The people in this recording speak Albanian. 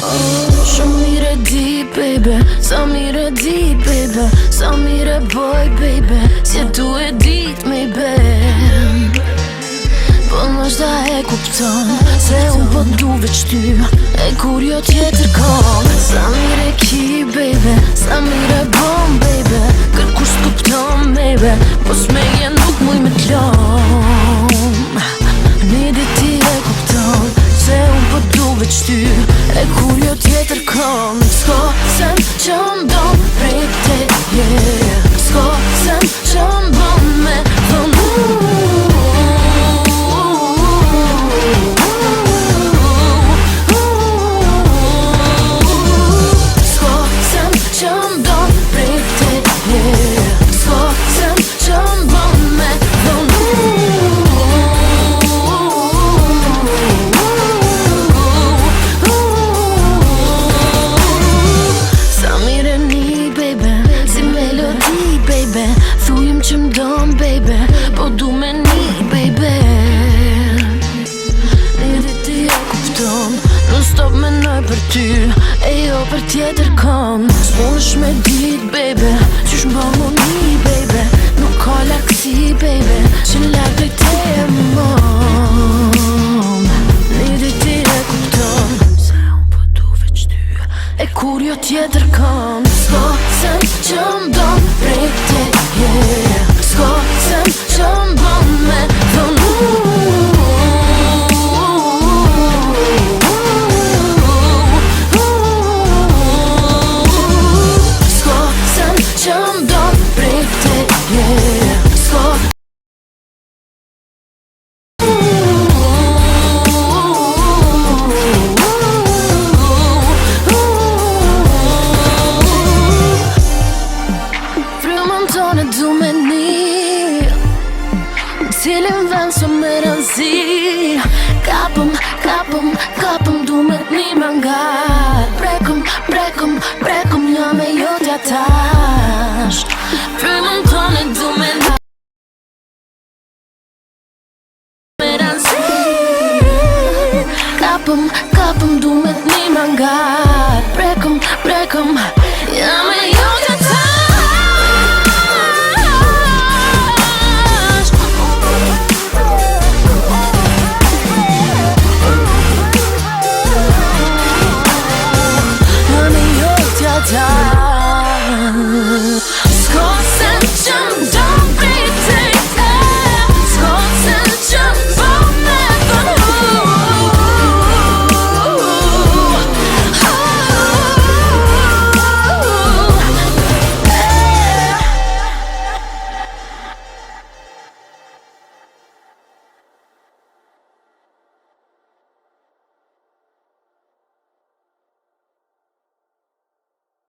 Shumë mire di, baby, sa mire di, baby, sa mire boj, baby, si tu e dit, maybe. Po nështë e kupton, se unë po du veç ty, e kur jo tjetër kom. Sa mire ki, baby, sa mire bom, baby, kërkur s'kupton, baby, po s'meje nuk muj me t'lom. Një dit ti e kupton, se unë po du veç ty, e kur jo tjetër kom. S'ko sen që m'don prej te, yeah. S'ko sen që m'bon me dhon. S'ko sen që m'don prej te, yeah. S'ko sen që m'bon me dhon. Thujim që m'don, baby, po du me një, baby. Një dit ti e kupton, non stop menoj për ty, e jo për tjetër kom. S'punësh me dit, baby, qysh m'bo mu një, baby. Nuk ka laksi, baby, që lak prej te e mom. Një dit ti e kupton, se unë po du veç ty, e kur jo tjetër kom. S'ko sen që m'don prej te, yeah. S'ko sen që m'bon me dhon. S'ko sen që m'don prej te, yeah. S'ko tonë du me një, cilin vend së me rënzi. Kapëm, kapëm, kapëm, du me një mangar. Prekëm, prekëm, prekëm, jo me jo t'ja tash. Frymën tonë du me një me rënzi. Kapëm, kapëm, du me një mangar.